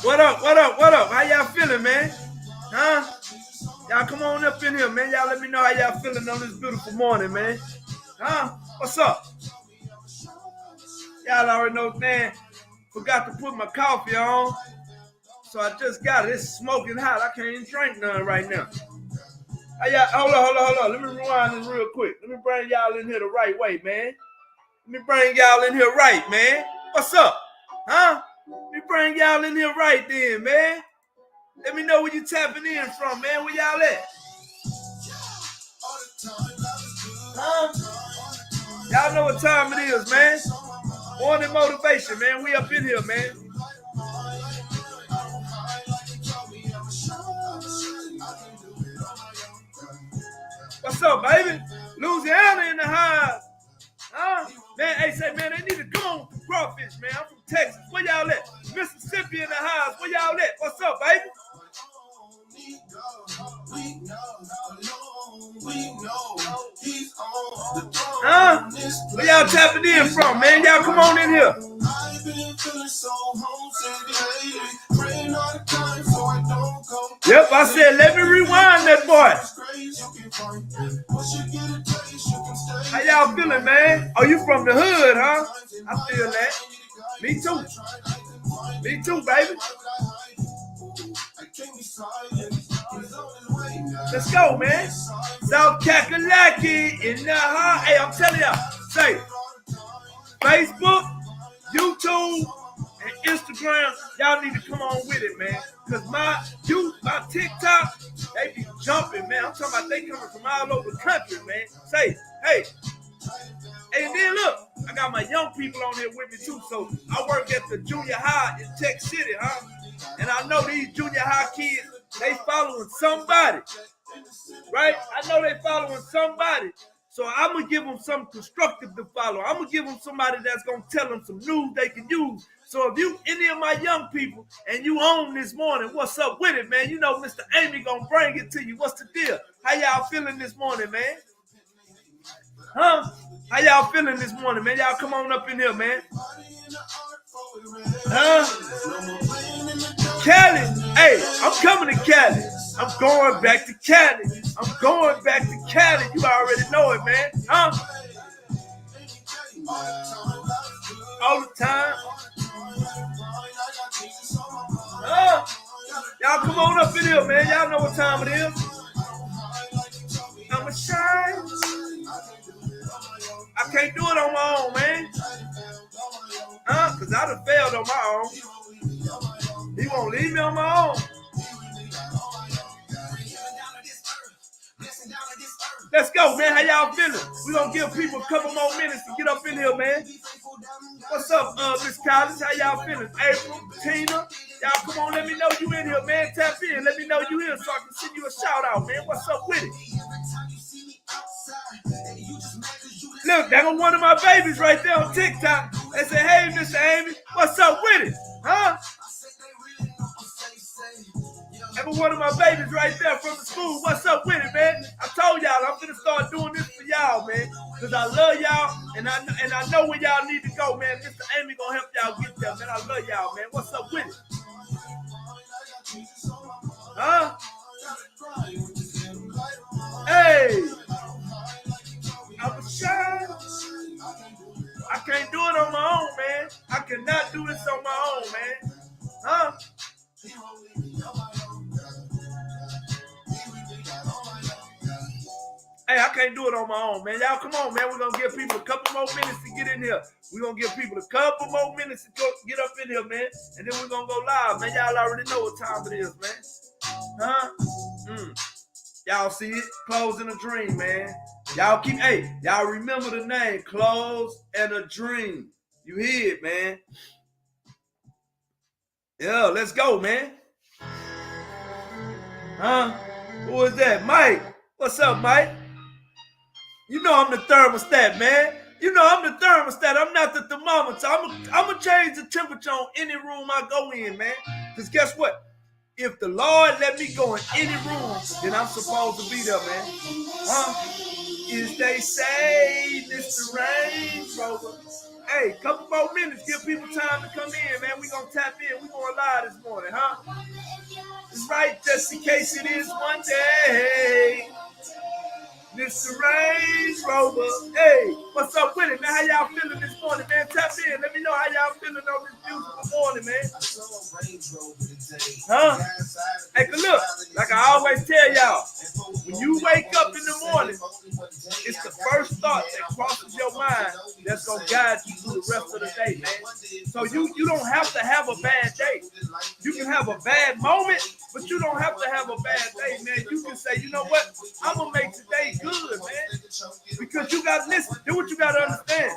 What up? What up? What up? How y'all feeling, man? Huh? Y'all come on up in here, man. Y'all let me know how y'all feeling on this beautiful morning, man. Huh? What's up? Y'all already know, man. Forgot to put my coffee on. So I just got it. It's smoking hot. I can't even drink none right now. Hold on. Let me rewind this real quick. Let me bring y'all in here the right way, man. Let me bring y'all in here right, man. What's up? Huh? Let me bring y'all in here right then, man. Let me know where you tapping in from, man. Where y'all at? Huh? Y'all know what time it is, man. Morning motivation, man. We up in here, man. What's up, baby? Louisiana in the house. Huh? Man, hey, say, man, they need to come on for crawfish, man. I'm from Texas. Where y'all at? Mississippi in the house. Where y'all at? What's up, baby? Huh? Where y'all tapping in from, man? Y'all come on in here. Yep, I said, let me rewind that boy. How y'all feeling, man? Oh, you from the hood, huh? I feel that. Me too. Me too, baby. Let's go, man. South Kakalaki in the house. Hey, I'm telling y'all, say, Facebook, YouTube, and Instagram, y'all need to come on with it, man. Because my TikTok, they be jumping, man. I'm talking about they coming from all over the country, man. Say, hey. And then look, I got my young people on here with me too. So I work at the junior high in Tech City, huh? And I know these junior high kids, they following somebody, right? I know they following somebody. So I'm going to give them something constructive to follow. I'm going to give them somebody that's going to tell them some news they can use. So if you, any of my young people, and you on this morning, what's up with it, man? You know Mr. Amy going to bring it to you. What's the deal? How y'all feeling this morning, man? Huh? How y'all feeling this morning, man? Y'all come on up in here, man. Huh? Cali. Hey, I'm coming to Cali. I'm going back to Cali. I'm going back to Cali. You already know it, man. Huh? All the time. Huh? Y'all come on up in here, man. Y'all know what time it is. I'ma shine. I can't do it on my own, man. Huh? Because I done failed on my own. He won't leave me on my own. Let's go, man. How y'all feeling? We're going to give people a couple more minutes to get up in here, man. What's up, Miss Collins? How y'all feeling? April, Tina, y'all come on, let me know you in here, man. Tap in. Let me know you here so I can send you a shout out, man. What's up with it? Look, that was one of my babies right there on TikTok. They say, hey, Mr. Amy, what's up with it? Huh? That was one of my babies right there from the school. What's up with it, man? I told y'all I'm going to start doing this for y'all, man. Because I love y'all, and I know where y'all need to go, man. Mr. Amy going to help y'all get there, man. I love y'all, man. What's up with it? Huh? Hey. I'm shy. I can't do it on my own, man. I cannot do this on my own, man. Huh? Hey, I can't do it on my own, man. Y'all come on, man. We're going to give people a couple more minutes to get in here. We're going to give people a couple more minutes to get up in here, man. And then we're going to go live, man. Y'all already know what time it is, man. Huh? Y'all see it? Clothes and a Dream, man. Y'all y'all remember the name, Clothes and a Dream. You hear it, man. Yeah, let's go, man. Huh? Who is that? Mike. What's up, Mike? You know I'm the thermostat, man. You know I'm the thermostat. I'm not the thermometer. I'm going to change the temperature on any room I go in, man. Because guess what? If the Lord let me go in any room, then I'm supposed to be there, man. Huh? is they say, Mr. Range Rover. Hey, couple more minutes. Give people time to come in, man. We gonna tap in. We going live this morning, huh? That's right, just in case it is one day. Mr. Range Rover. Hey, what's up with it, man? How y'all feeling this morning, man? Tap in. Let me know how y'all feeling on this beautiful morning, man. Huh? Hey, look, like I always tell y'all, when you wake up in the morning, it's the first thought that crosses your mind that's going to guide you through the rest of the day, man. So you don't have to have a bad day. You can have a bad moment, but you don't have to have a bad day, man. You can say, you know what? I'm going to make today good, man. Because you got to listen. Do what you got to understand.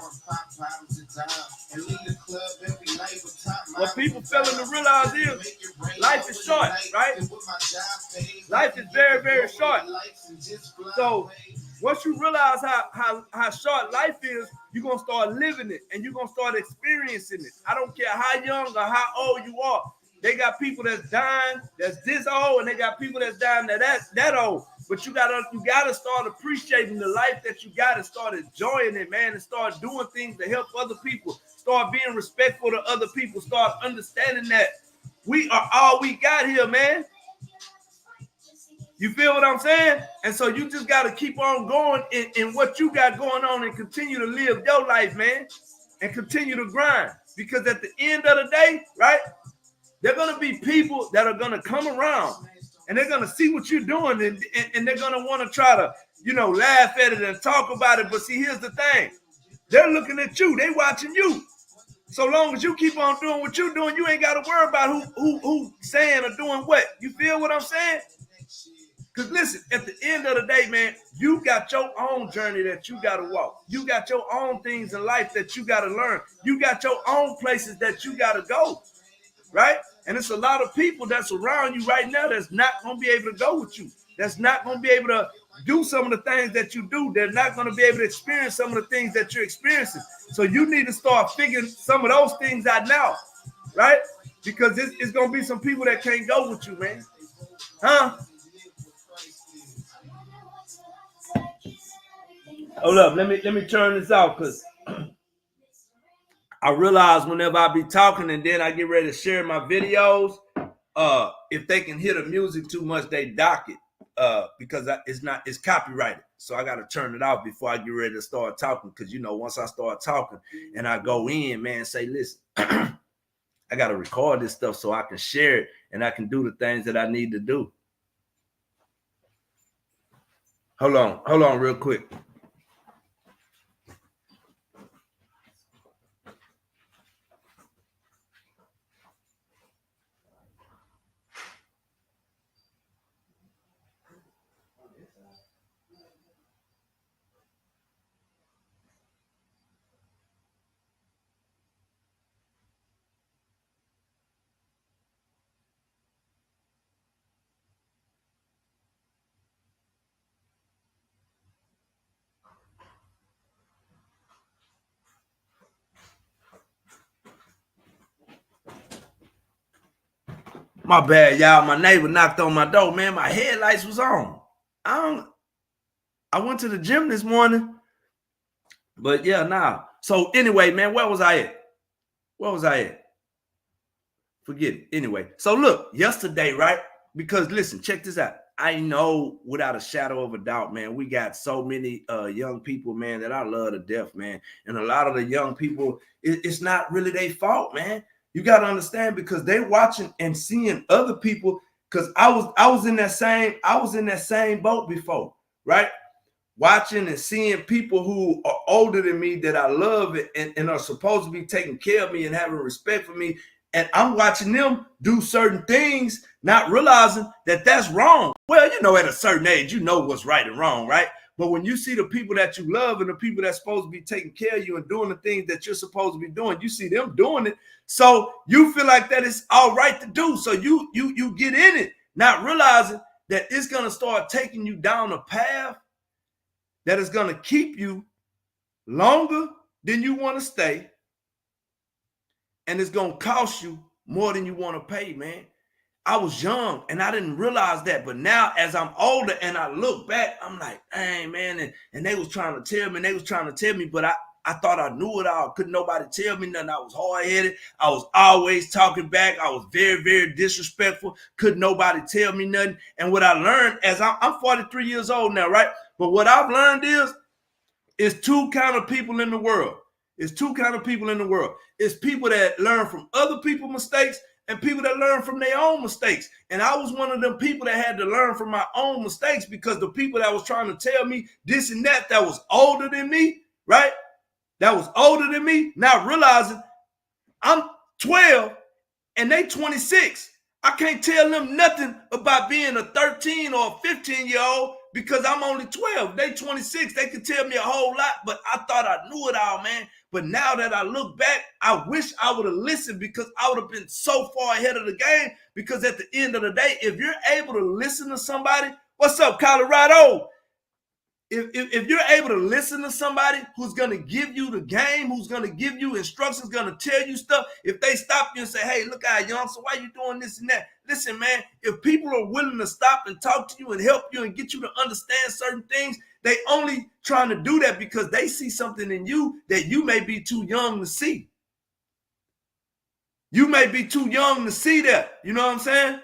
What people failing to realize is life is short, right? Life is very, very short. So once you realize how short life is, you're going to start living it and you're going to start experiencing it. I don't care how young or how old you are. They got people that's dying that's this old, and they got people that's dying that old. But you gotta start appreciating the life that you got and start enjoying it, man, and start doing things to help other people. Start being respectful to other people. Start understanding that we are all we got here, man. You feel what I'm saying? And so you just got to keep on going in what you got going on and continue to live your life, man, and continue to grind. Because at the end of the day, right, there are going to be people that are going to come around and they're going to see what you're doing and they're going to want to try to, laugh at it and talk about it. But see, here's the thing. They're looking at you. They watching you. So long as you keep on doing what you're doing, you ain't got to worry about who saying or doing what. You feel what I'm saying? Because listen, at the end of the day, man, you got your own journey that you got to walk. You got your own things in life that you got to learn. You got your own places that you got to go, right? And it's a lot of people that's around you right now that's not going to be able to go with you. That's not going to be able to do some of the things that you do. They're not going to be able to experience some of the things that you're experiencing. So you need to start figuring some of those things out now, right? Because it's going to be some people that can't go with you, man. Huh? Hold up, let me turn this off because I realize whenever I be talking and then I get ready to share my videos, if they can hear the music too much, they dock it because it's copyrighted. So I got to turn it off before I get ready to start talking because, once I start talking and I go in, man, say, listen, I got to record this stuff so I can share it and I can do the things that I need to do. Hold on real quick. My bad, y'all. My neighbor knocked on my door, man. My headlights was on. I went to the gym this morning, but yeah, nah. So anyway, man, where was I at? Forget it. Anyway, so look, yesterday, right? Because listen, check this out. I know without a shadow of a doubt, man, we got so many young people, man, that I love to death, man. And a lot of the young people, it's not really their fault, man. You got to understand because they watching and seeing other people. Because I was in that same boat before, right? Watching and seeing people who are older than me that I love and are supposed to be taking care of me and having respect for me. And I'm watching them do certain things, not realizing that that's wrong. Well, at a certain age, you know what's right and wrong, right? But when you see the people that you love and the people that's supposed to be taking care of you and doing the things that you're supposed to be doing, you see them doing it. So you feel like that is all right to do. So you get in it, not realizing that it's going to start taking you down a path that is going to keep you longer than you want to stay. And it's going to cost you more than you want to pay, man. I was young and I didn't realize that. But now as I'm older and I look back, I'm like, dang, man. And they was trying to tell me, but I thought I knew it all. Couldn't nobody tell me nothing. I was hard-headed. I was always talking back. I was very, very disrespectful. Couldn't nobody tell me nothing. And what I learned as I'm 43 years old now, right? But what I've learned is two kind of people in the world. It's two kind of people in the world. It's people that learn from other people's mistakes and people that learn from their own mistakes. And I was one of them people that had to learn from my own mistakes, because the people that was trying to tell me this and that was older than me, right? That was older than me, not realizing I'm 12 and they 26. I can't tell them nothing about being a 13 or a 15-year-old because I'm only 12. They 26. They could tell me a whole lot, but I thought I knew it all, man. But now that I look back, I wish I would have listened, because I would have been so far ahead of the game. Because at the end of the day, if you're able to listen to somebody, what's up, Colorado? If you're able to listen to somebody who's going to give you the game, who's going to give you instructions, going to tell you stuff, if they stop you and say, hey, look out, young, so why you doing this and that? Listen, man, if people are willing to stop and talk to you and help you and get you to understand certain things, they only trying to do that because they see something in you that you may be too young to see. You may be too young to see that. You know what I'm saying?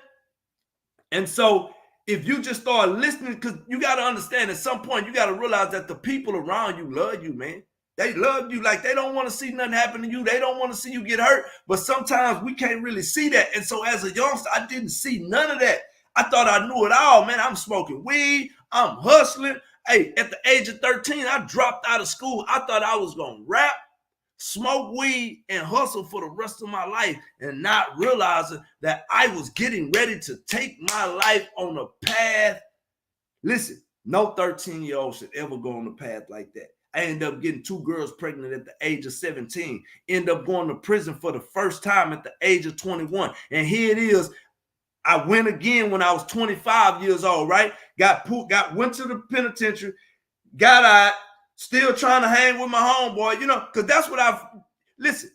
And so if you just start listening, because you got to understand, at some point, you got to realize that the people around you love you, man. They love you. Like, they don't want to see nothing happen to you. They don't want to see you get hurt. But sometimes we can't really see that. And so as a youngster, I didn't see none of that. I thought I knew it all, man. I'm smoking weed. I'm hustling. Hey, at the age of 13, I dropped out of school. I thought I was going to rap, smoke weed, and hustle for the rest of my life, and not realizing that I was getting ready to take my life on a path. Listen, no 13-year-old should ever go on a path like that. I ended up getting 2 girls pregnant at the age of 17. Ended up going to prison for the first time at the age of 21. And here it is. I went again when I was 25 years old, right? Went to the penitentiary, got out, still trying to hang with my homeboy, because that's what listen,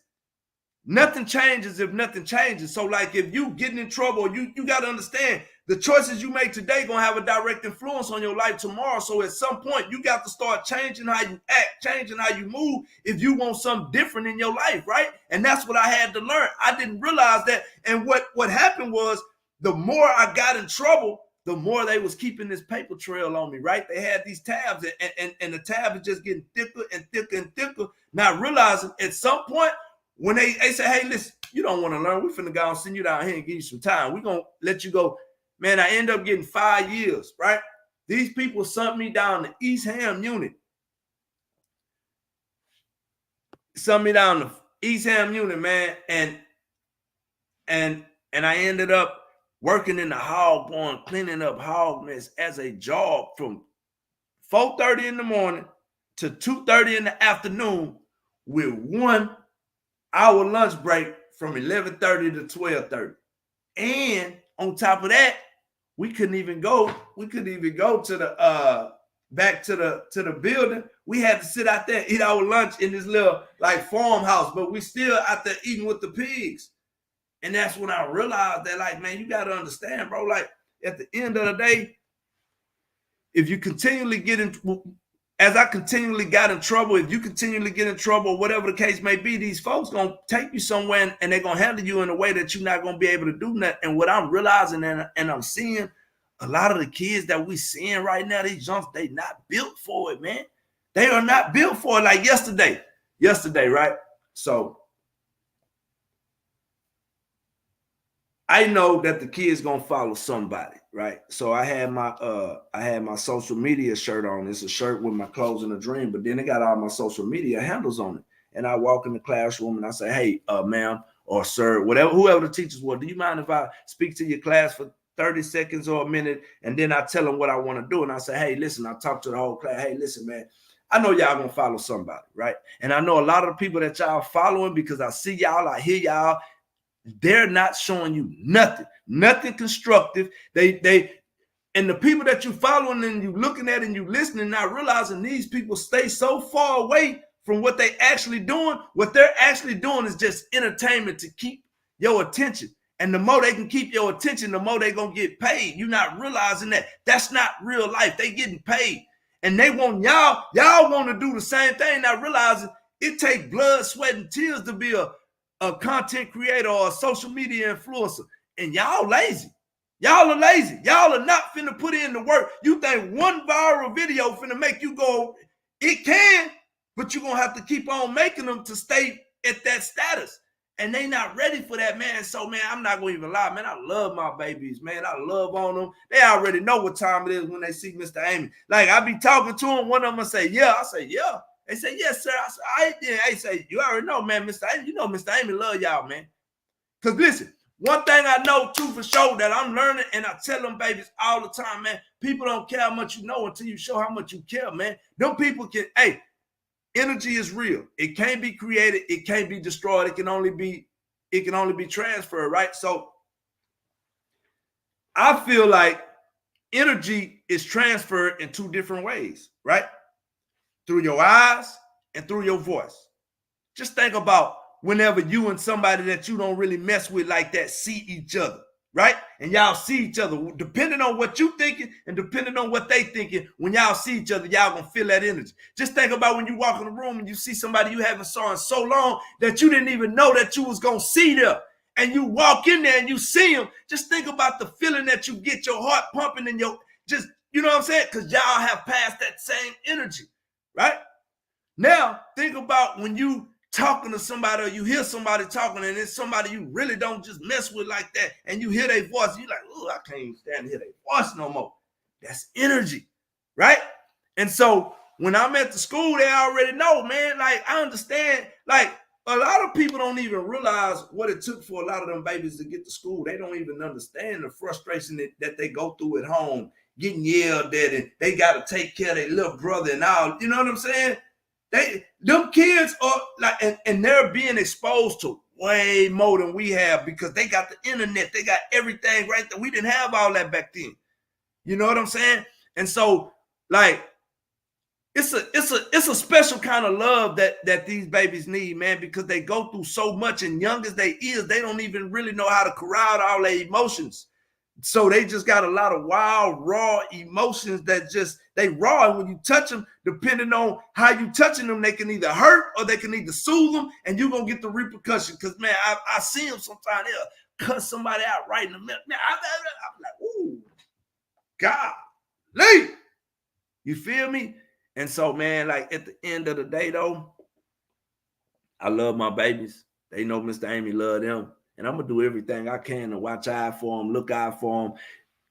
nothing changes if nothing changes. So like, if you getting in trouble, you got to understand the choices you make today going to have a direct influence on your life tomorrow. So at some point you got to start changing how you act, changing how you move if you want something different in your life, right? And that's what I had to learn. I didn't realize that. And what happened was, the more I got in trouble, the more they was keeping this paper trail on me, right? They had these tabs, and the tab is just getting thicker and thicker and thicker, not realizing at some point when they say, hey, listen, you don't want to learn, we finna go and send you down here and give you some time. We're going to let you go. Man, I end up getting 5 years, right? These people sent me down to East Ham unit. Sent me down to East Ham unit, man, and I ended up working in the hog barn, cleaning up hog mess as a job from 4:30 in the morning to 2:30 in the afternoon, with 1 hour lunch break from 11:30 to 12:30. And on top of that, we couldn't even go to the back to the building. We had to sit out there, eat our lunch in this little like farmhouse, but we still out there eating with the pigs. And that's when I realized that, like, man, you got to understand, bro, like, at the end of the day, if you continually as I continually got in trouble, if you continually get in trouble, whatever the case may be, these folks going to take you somewhere and they're going to handle you in a way that you're not going to be able to do that. And what I'm realizing and I'm seeing, a lot of the kids that we seeing right now, these junks, they not built for it, man. They are not built for it. Like yesterday, right? So I know that the kid's gonna follow somebody, right? So I had my social media shirt on. It's a shirt with my clothes and a dream, but then it got all my social media handles on it. And I walk in the classroom and I say, hey, ma'am or sir, whoever the teachers were, do you mind if I speak to your class for 30 seconds or a minute? And then I tell them what I want to do. And I say, hey, listen, I talk to the whole class. Hey, listen, man, I know y'all gonna follow somebody, right? And I know a lot of the people that y'all following, because I see y'all, I hear y'all, they're not showing you nothing constructive. And the people that you following and you looking at and you listening, not realizing these people stay so far away from what they actually doing. What they're actually doing is just entertainment to keep your attention. And the more they can keep your attention, the more they gonna get paid. You're not realizing that that's not real life. They getting paid. And they want y'all want to do the same thing, not realizing it takes blood, sweat, and tears to be a content creator or a social media influencer. And y'all lazy. Y'all are lazy. Y'all are not finna put in the work. You think one viral video finna make you go, it can, but you're gonna have to keep on making them to stay at that status. And they not ready for that, man. So, man, I'm not gonna even lie, man. I love my babies, man. I love on them. They already know what time it is when they see Mr. Amy. Like, I be talking to them, one of them say, yeah. I say, yeah. They say, yes, sir. I say, all right, then. They say, you already know, man, Mr. Amy. You know Mr. Amy love y'all, man. Because listen, one thing I know, too, for sure, that I'm learning, and I tell them babies all the time, man, people don't care how much you know until you show how much you care, man. Them people can, hey, energy is real. It can't be created. It can't be destroyed. It can only be transferred, right? So I feel like energy is transferred in two different ways, right? Through your eyes and through your voice. Just think about whenever you and somebody that you don't really mess with like that see each other, right? And y'all see each other, depending on what you thinking and depending on what they thinking, when y'all see each other, y'all gonna feel that energy. Just think about when you walk in the room and you see somebody you haven't saw in so long that you didn't even know that you was gonna see them. And you walk in there and you see them, just think about the feeling that you get, your heart pumping and your, just, you know what I'm saying? Because y'all have passed that same energy, right? Now, think about when you talking to somebody or you hear somebody talking and it's somebody you really don't just mess with like that and you hear their voice, you're like, oh, I can't even stand to hear their voice no more. That's energy, right? And so when I'm at the school, they already know, man, like I understand, like a lot of people don't even realize what it took for a lot of them babies to get to school. They don't even understand the frustration that they go through at home, getting yelled at, and they got to take care of their little brother and all, you know what I'm saying? Them kids are like, and they're being exposed to way more than we have because they got the internet, they got everything right there. We didn't have all that back then. You know what I'm saying? And so, like, it's a special kind of love that these babies need, man, because they go through so much, and young as they is, they don't even really know how to corral all their emotions. So they just got a lot of wild, raw emotions that just, they raw. And when you touch them, depending on how you touching them, they can either hurt or they can either soothe them, and you're going to get the repercussion. Because, man, I see them sometimes, they'll cuss somebody out right in the middle. Man, I'm like, ooh, God, leave. You feel me? And so, man, like at the end of the day, though, I love my babies. They know Mr. Amy love them. And I'm going to do everything I can to watch out for them, look out for them,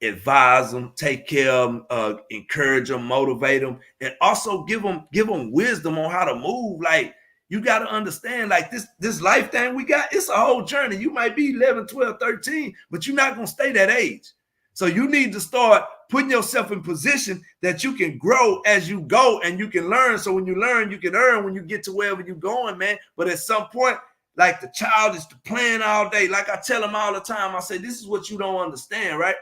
advise them, take care of them, encourage them, motivate them, and also give them wisdom on how to move. Like, you got to understand, like this lifetime we got, it's a whole journey. You might be 11, 12, 13, but you're not going to stay that age. So you need to start putting yourself in position that you can grow as you go and you can learn. So when you learn, you can earn when you get to wherever you're going, man. But at some point, like the child is playing all day. Like I tell them all the time, I say, this is what you don't understand, right?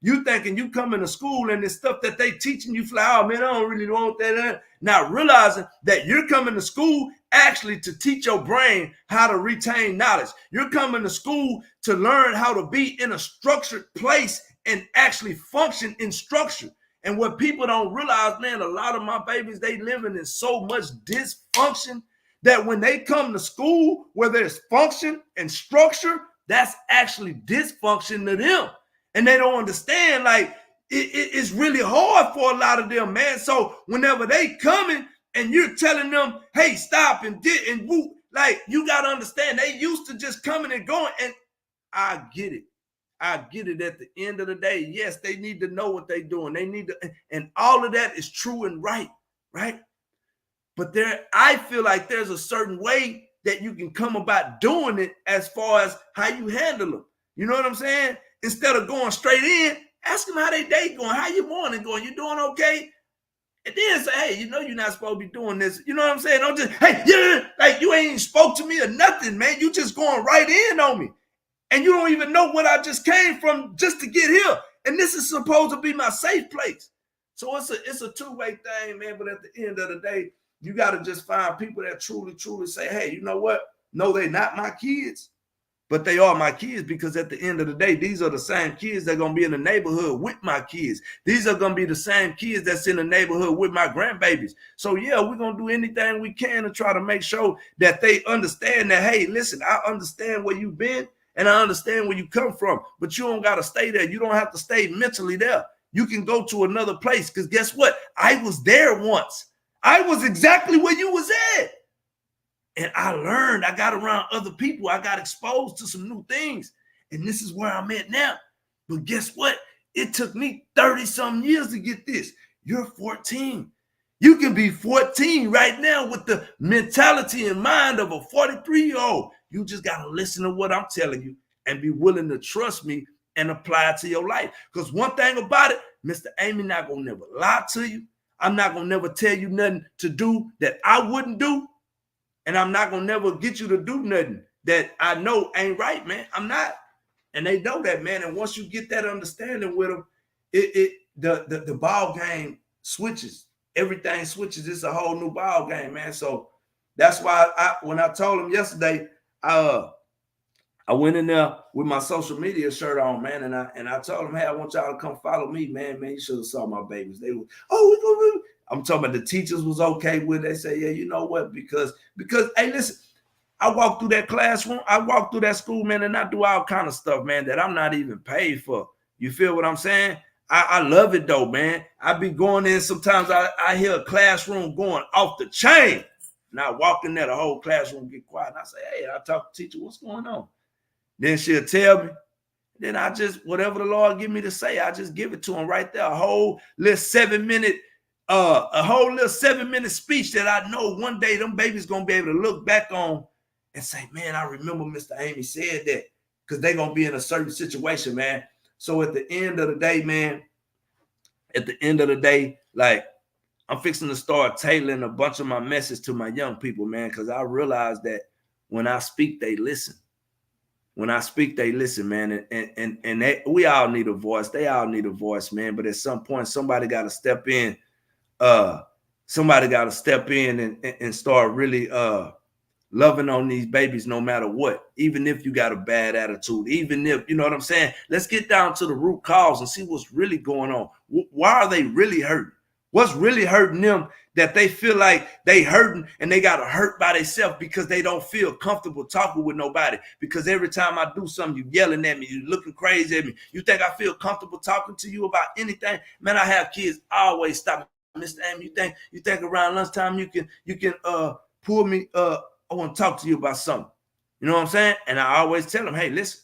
You thinking you come into school and the stuff that they teaching you, fly, oh, man, I don't really want that. Not realizing that you're coming to school actually to teach your brain how to retain knowledge. You're coming to school to learn how to be in a structured place and actually function in structure. And what people don't realize, man, a lot of my babies, they living in so much dysfunction that when they come to school where there's function and structure, that's actually dysfunction to them. And they don't understand, like, it's really hard for a lot of them, man. So whenever they coming and you're telling them, hey, stop and did and whoop, like, you got to understand, they used to just coming and going. And I get it. I get it at the end of the day. Yes, they need to know what they're doing. They need to, and all of that is true and right? But I feel like there's a certain way that you can come about doing it as far as how you handle them. You know what I'm saying? Instead of going straight in, ask them how their day going, how your morning going, you doing okay? And then say, hey, you know you're not supposed to be doing this. You know what I'm saying? Don't just, hey, yeah, like you ain't even spoke to me or nothing, man. You just going right in on me. And you don't even know what I just came from just to get here. And this is supposed to be my safe place. So it's a two-way thing, man. But at the end of the day, you got to just find people that truly, truly say, hey, you know what? No, they're not my kids, But they are my kids because at the end of the day, these are the same kids that are going to be in the neighborhood with my kids. These are going to be the same kids that's in the neighborhood with my grandbabies. So, yeah, we're going to do anything we can to try to make sure that they understand that, hey, listen, I understand where you've been and I understand where you come from, but you don't got to stay there. You don't have to stay mentally there. You can go to another place because guess what? I was there once. I was exactly where you was at. And I learned, I got around other people. I got exposed to some new things. And this is where I'm at now. But guess what? It took me 30-some years to get this. You're 14. You can be 14 right now with the mentality and mind of a 43-year-old. You just got to listen to what I'm telling you and be willing to trust me and apply it to your life. Because one thing about it, Mr. Amy not going to never lie to you. I'm not going to never tell you nothing to do that I wouldn't do. And I'm not going to never get you to do nothing that I know ain't right, man. I'm not. And they know that, man. And once you get that understanding with them, the ball game switches. Everything switches. It's a whole new ball game, man. So that's why when I told him yesterday, I went in there with my social media shirt on, man, and I told him, hey, I want y'all to come follow me, man. Man, you should have saw my babies. They were, oh, I'm talking about the teachers was okay with it. They say, yeah, you know what? Because hey, listen, I walk through that classroom, I walk through that school, man, and I do all kind of stuff, man, that I'm not even paid for. You feel what I'm saying? I love it though, man. I be going in sometimes. I hear a classroom going off the chain, and I walk in there, the whole classroom get quiet, and I say, hey, I talk to the teacher, what's going on? Then she'll tell me. Then I just, whatever the Lord give me to say, I just give it to him right there. A whole little 7-minute speech that I know one day them babies gonna be able to look back on and say, man, I remember Mr. Amy said that, because they're gonna be in a certain situation, man. So at the end of the day, man, like I'm fixing to start tailoring a bunch of my message to my young people, man, because I realize that when I speak, they listen. When I speak, they listen, man, and we all need a voice. They all need a voice, man. But at some point, somebody got to step in. Somebody got to step in and start really loving on these babies, no matter what. Even if you got a bad attitude, even if, you know what I'm saying. Let's get down to the root cause and see what's really going on. Why are they really hurting? What's really hurting them that they feel like they hurting and they got to hurt by themselves because they don't feel comfortable talking with nobody? Because every time I do something, you yelling at me, you looking crazy at me. You think I feel comfortable talking to you about anything? Man, I have kids always stop me. Mr. Amy, you think around lunchtime you can pull me, I want to talk to you about something. You know what I'm saying? And I always tell them, hey, listen,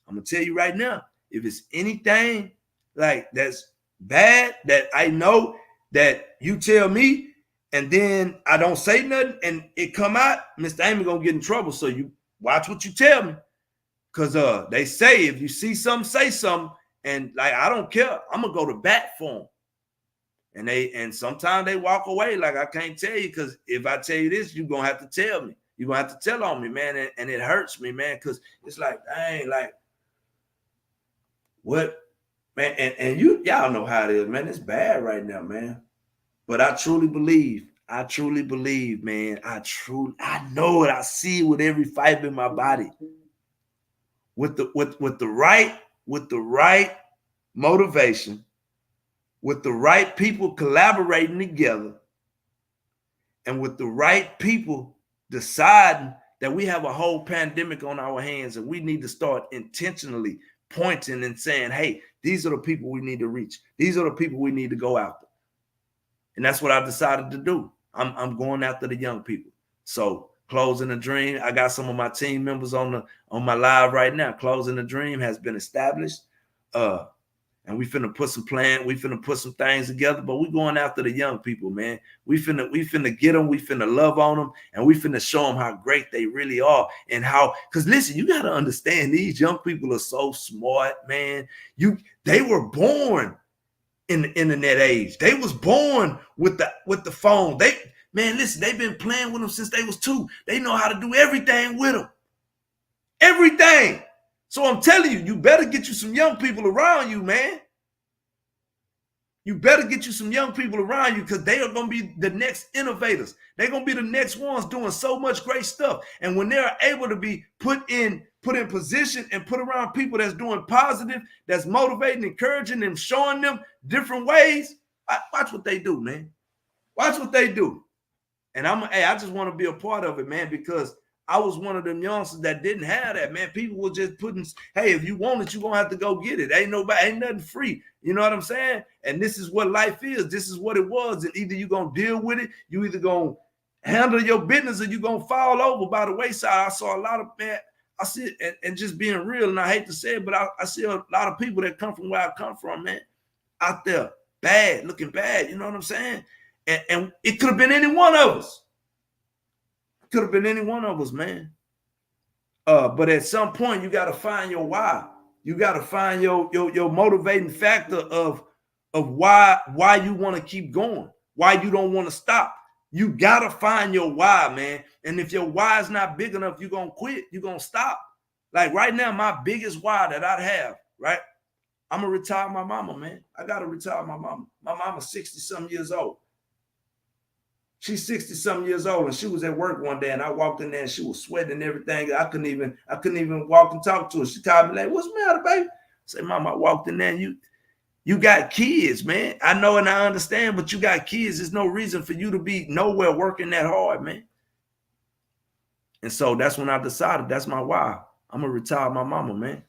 I'm going to tell you right now, if it's anything like that's bad that I know that you tell me and then I don't say nothing and it come out, Mr. Amy gonna get in trouble. So you watch what you tell me. Cause they say if you see something, say something. And like, I don't care. I'm gonna go to bat for them. And sometimes they walk away like, I can't tell you, because if I tell you this, you're gonna have to tell me. You're gonna have to tell on me, man. And it hurts me, man, because it's like, dang, like what? Man, and y'all know how it is, man. It's bad right now, man. But I truly believe, man. I know it. I see it with every fiber in my body. With the right motivation, with the right people collaborating together, and with the right people deciding that we have a whole pandemic on our hands and we need to start intentionally pointing and saying, hey, these are the people we need to reach. These are the people we need to go after. And that's what I decided to do. I'm going after the young people. So Closing the Dream, I got some of my team members on my live right now. Closing the Dream has been established. And we finna put some plan, we finna put some things together, but we going after the young people, man. We finna get them, we finna love on them, and we finna show them how great they really are. And how, because listen, you gotta understand, these young people are so smart, man. They were born in the internet age. They was born with the phone. Listen, they've been playing with them since they was 2. They know how to do everything with them. Everything. So I'm telling you, you better get you some young people around you, man. You better get you some young people around you because they are going to be the next innovators. They're going to be the next ones doing so much great stuff. And when they're able to be put in position and put around people that's doing positive, that's motivating, encouraging them, showing them different ways, watch what they do, man. Watch what they do. And I just want to be a part of it, man, because I was one of them youngsters that didn't have that, man. People were just putting, hey, if you want it, you're going to have to go get it. Ain't nothing free. You know what I'm saying? And this is what life is. This is what it was. And either you're going to deal with it, you either going to handle your business, or you're going to fall over by the wayside. I saw a lot of, man, I see it, and just being real, and I hate to say it, but I see a lot of people that come from where I come from, man, out there, bad, looking bad. You know what I'm saying? And it could have been any one of us. Could have been any one of us, man. But at some point, you got to find your why. You got to find your motivating factor of why you want to keep going, why you don't want to stop. You got to find your why, man. And if your why is not big enough, you're going to quit. You're going to stop. Like right now, my biggest why that I have, right? I'm going to retire my mama, man. I got to retire my mama. My mama's 60-something years old. She's 60-something years old, and she was at work one day, and I walked in there, and she was sweating and everything. I couldn't even walk and talk to her. She called me like, "What's the matter, baby?" I said, "Mama, I walked in there, and you got kids, man. I know and I understand, but you got kids. There's no reason for you to be nowhere working that hard, man." And so that's when I decided that's my why. I'm gonna retire my mama, man.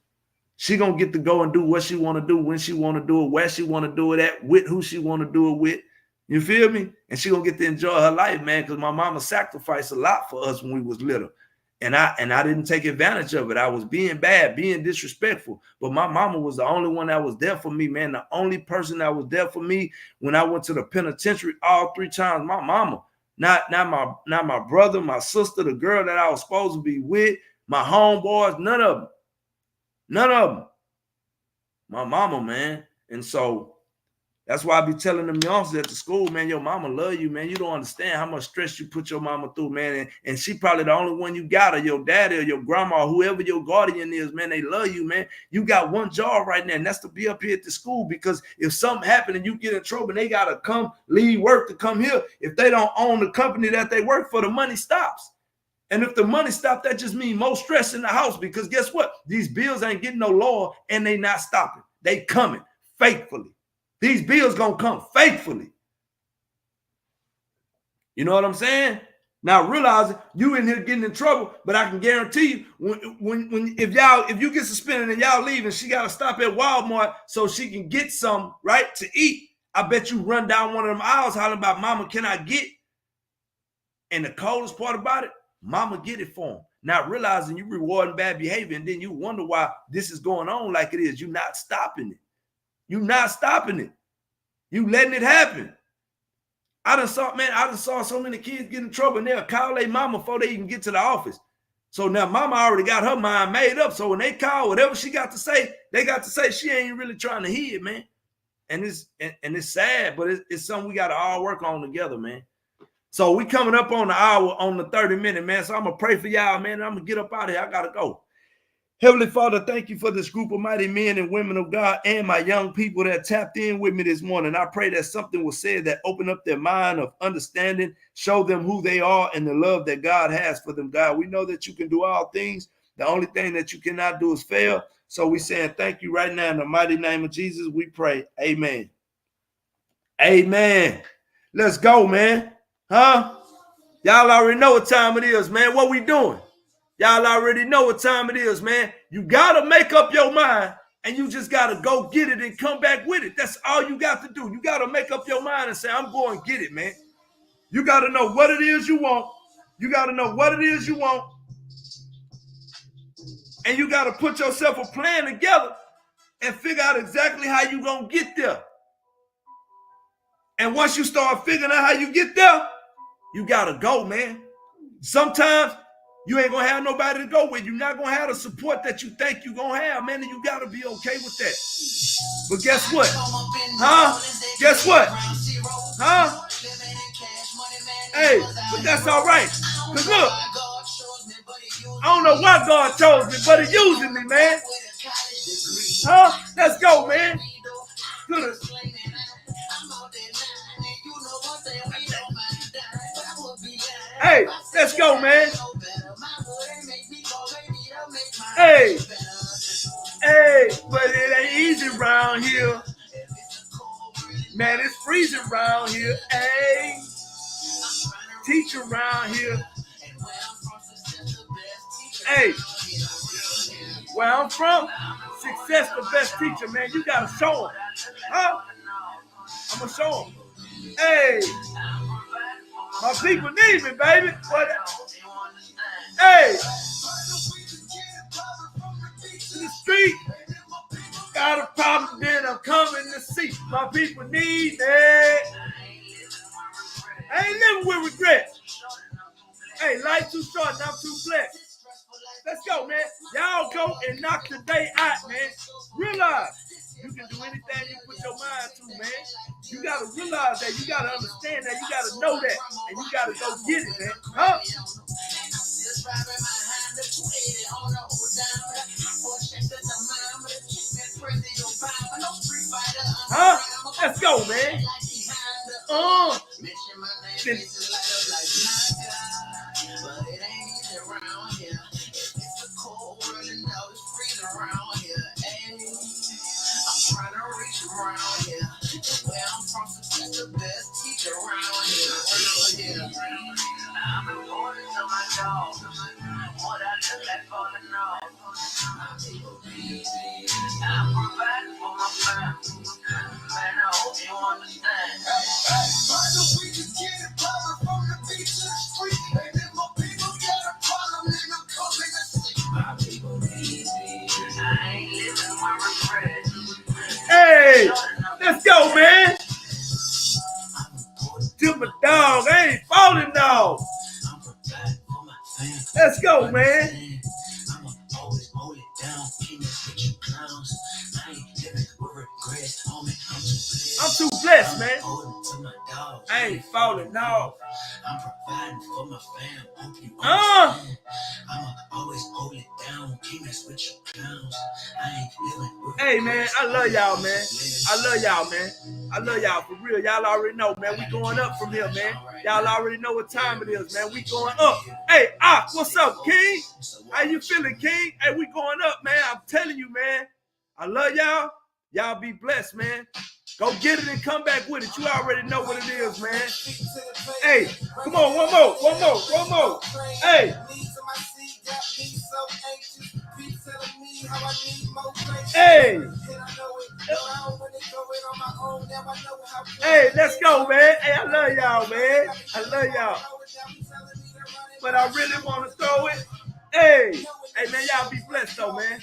She gonna get to go and do what she want to do, when she want to do it, where she want to do it at, with who she want to do it with. You feel me? And she gonna get to enjoy her life, man, because my mama sacrificed a lot for us when we was little. And I didn't take advantage of it. I was being bad, being disrespectful. But my mama was the only one that was there for me, man. The only person that was there for me when I went to the penitentiary all 3 times. My mama. Not my brother, my sister, the girl that I was supposed to be with, my homeboys, none of them. None of them. My mama, man. And so that's why I be telling them youngsters at the school, man, your mama love you, man. You don't understand how much stress you put your mama through, man. And she probably the only one you got, or your daddy or your grandma, or whoever your guardian is, man. They love you, man. You got one job right now, and that's to be up here at the school, because if something happened and you get in trouble and they got to come leave work to come here, if they don't own the company that they work for, the money stops. And if the money stops, that just means more stress in the house, because guess what? These bills ain't getting no lower, and they not stopping. They coming faithfully. These bills gonna come faithfully. You know what I'm saying? Now realizing you in here getting in trouble, but I can guarantee you, if you get suspended and y'all leave, and she gotta stop at Walmart so she can get some right to eat, I bet you run down one of them aisles hollering about, "Mama, can I get?" And the coldest part about it, mama get it for them. Not realizing you rewarding bad behavior, and then you wonder why this is going on like it is. You're not stopping it. You're not stopping it. You letting it happen. I done saw so many kids get in trouble, and they'll call their mama before they even get to the office. So now mama already got her mind made up. So when they call, whatever she got to say, they got to say. She ain't really trying to hear it, man. And it's sad, but it's something we got to all work on together, man. So we coming up on the hour, on the 30-minute, man. So I'm going to pray for y'all, man. And I'm going to get up out of here. I got to go. Heavenly Father, thank you for this group of mighty men and women of God and my young people that tapped in with me this morning. I pray that something was said that opened up their mind of understanding, show them who they are and the love that God has for them, God. We know that you can do all things. The only thing that you cannot do is fail. So we saying thank you right now in the mighty name of Jesus. We pray. Amen. Amen. Let's go, man. Huh? Y'all already know what time it is, man. What we doing? Y'all already know what time it is, man. You got to make up your mind, and you just got to go get it and come back with it. That's all you got to do. You got to make up your mind and say, I'm going to get it, man. You got to know what it is you want. You got to know what it is you want. And you got to put yourself a plan together and figure out exactly how you going to get there. And once you start figuring out how you get there, you got to go, man. Sometimes you ain't going to have nobody to go with. You're not going to have the support that you think you're going to have, man, and you got to be okay with that. But guess what? Huh? Guess what? Huh? Hey, but that's all right. Because look, I don't know why God chose me, but He's using me, man. Huh? Let's go, man. Let's go, man. Hey, hey, but it ain't easy around here. Man, it's freezing around here. Hey, teacher around here. Hey, where I'm from, success the best teacher, man. You gotta show them. Huh? I'm gonna show them. Hey, my people need me, baby. What? Hey, in the street, got a problem, then I'm coming to see. My people need me. I ain't living with regret. Hey, life too short, and I'm too blessed. Let's go, man. Y'all go and knock the day out, man. Realize you can do anything you put your mind to, man. You gotta realize that. You gotta understand that. You gotta know that. And you gotta go get it, man. Huh? Huh? Let's go, man. Hey, let's go, man. To my dog, I ain't falling dog. Let's go, man. I'm too blessed, man. I ain't falling dog. I'm providing for my fam. I'ma always hold it down. Can't mess with your clowns. I ain't living with. Hey, man, I love y'all, man. I love y'all, man. I love y'all for real. Y'all already know, man. We going up from here, man. Y'all already know what time it is, man. We going up. Hey, what's up, King? How you feeling, King? Hey, we going up, man. I'm telling you, man. I love y'all. Y'all be blessed, man. Go get it and come back with it. You already know what it is, man. Hey, come on, one more. Hey. Hey. Hey, let's go, man. Hey, I love y'all, man. I love y'all. But I really want to throw it. Hey, man, y'all be blessed, though, man.